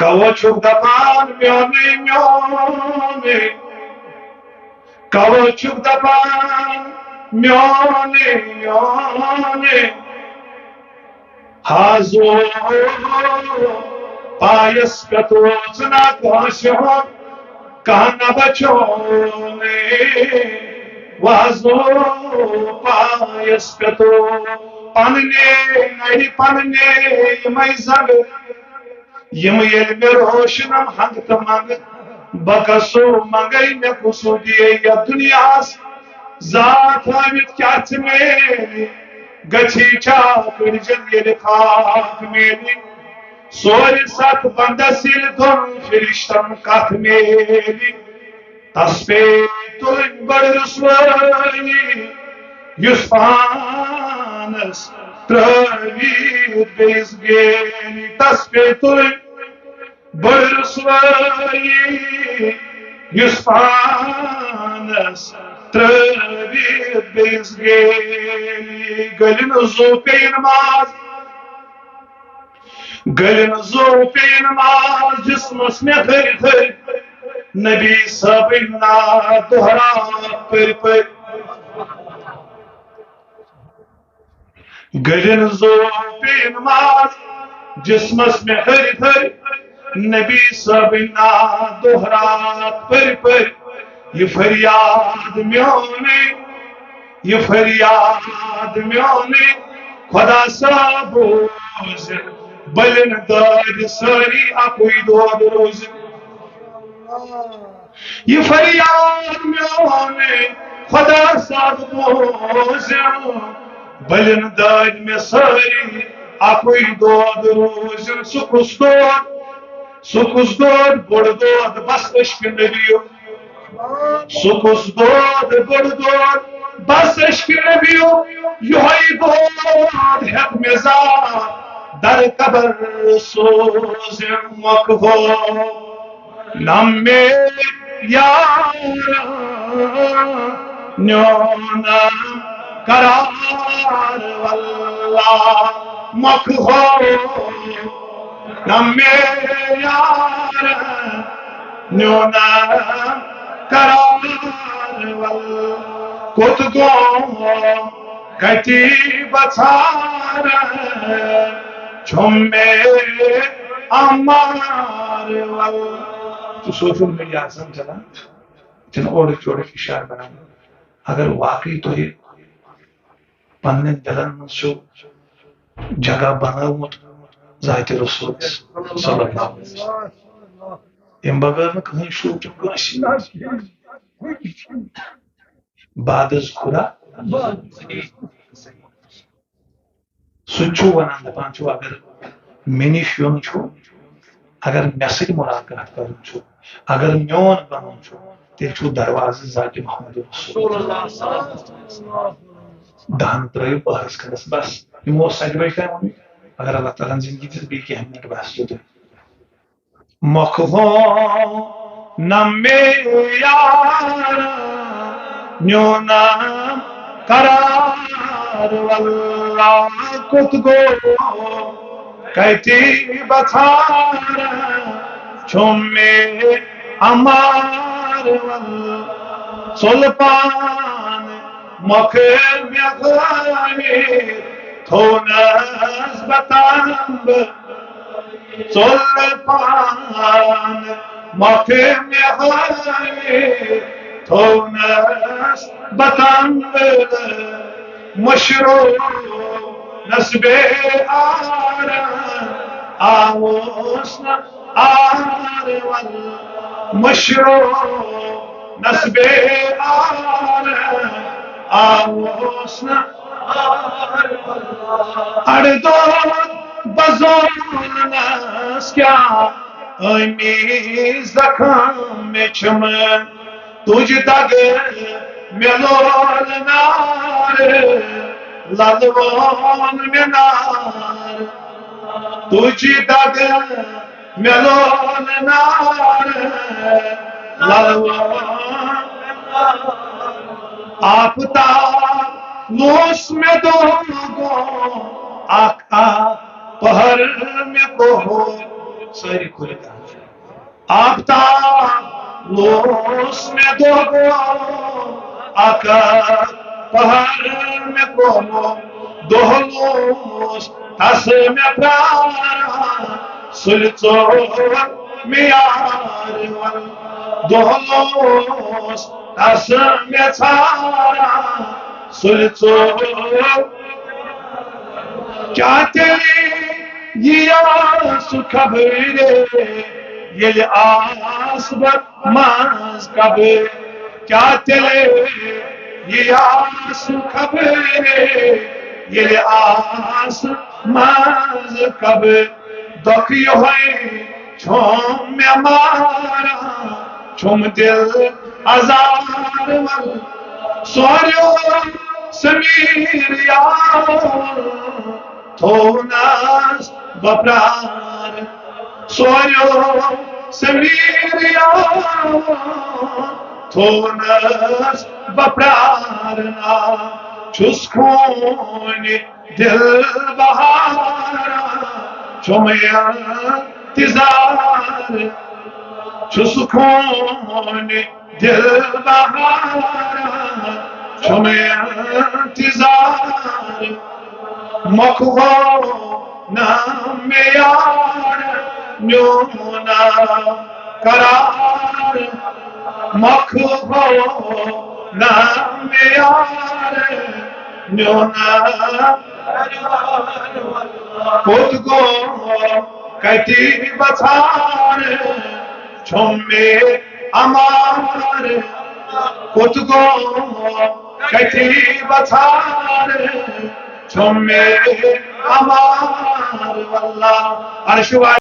Kavachuk dapan myone myone, kavachuk dapan myone myone, hazo payas katozna kasho kahna bachone, wazo payas kato panne nai panne mai zag. M یل میں روشنم ہنگ تمنگ بکسو منگئی میں کسو دیے یا دنیا ذات آمد کیا میری گچھی چاکر جن یل خاک میری سوری سات بندہ سیل دن فرشتم کات میری تس پہ تلن بڑ رسوائی یس پانس تروید بیس گیلی تس پہ تلن برسوائی یس پانس تروید بیس گیلی گلن زو پہ نماز گلن زو پہ نماز جسمس میں تھر تھر نبی سبنا دہرا پر پر گلن زو پہ نماز جسمس میں تھر تھر نبی سبنا دہرا پر پر یہ فریاد میونے یہ فریاد میونے خدا صاحب روز بلن داد ساری اکوئی دود روز یہ فریاد میونے خدا صاحب روز بلن داد میں ساری اکوئی دود روز سکس دود بڑ دود بس عشق نبیو سکس دود بڑ دود بس عشق نبیو یہی دود ہے مزار در قبر سوز مکہو نمی یار نیونا قرار واللہ مکہو نمی یار نیونا قرار واللہ کت گو کتی بچار چھمے امار واللہ تو سوچو میری آزم چلا جن اوڑک چوڑک اشار بنانا اگر واقعی تو یہ پنن دلن منشو جگہ بناومت ذات رسول صلی اللہ علیہ وسلم ام بغیر میں کہیں شوچ کانسی بعد از خدا سچو ونان دپان چھو اگر منی فیون چھو اگر مے ملاقات کرن چھو اگر میون بنن چھو تیل چھو دروازہ ذات محمد رسول دہن ترٲیِو بہرس کھنڈس بس یمو سجہِ بجہِ تام ووٚنُے اگر اللہ تعالیٰ زندگی دِژ بیٚیہِ کینٛہہ منٹ بس چھُ تۄہہِ مۄکھو نمے یار نیونا قرار واللہ کت گو کتی بچار چھمے امار واللہ سلطان مکر میغانی تھونس بطنب سلطان مکر میغانی تھونس بطنب مشرو نسب آر آوسن آر مشرو نسب آر آوسن اردود بزولنس کیا امی زخم میں چھمن تجھ دگ ملول نار للوان میں نار تجھ دگ ملول نار للوان آفتاب لوس میں دوگو آقا پہر میں کوہو ساری کھلتا آفتاب لوس میں دو آکا پہر میں کومو دہلوس تس میں پرارا سلچو میار ون دہلوس تس میں چھارا سلچو کیا تیری یہ سخبرے یل آس بر ماز کبر کیا تیری یہ سخبرے یل آس ماز کبر دکھ ہوئے چھوم میں مارا چھوم دل ازار ول سوریو سمیر یار تھوناس بپرار سوریو سمیر یار تھوناس بپرارنا چھس خون دل بہارا چھومیا تزار چھس خون دل بہارا چھومیا تزار مکھو نام یار نیونا قرار مکھو نام یار نیونا خود کو کتی بچار چھومے امار خود کو کتی بچار چھومے امار واللہ عرش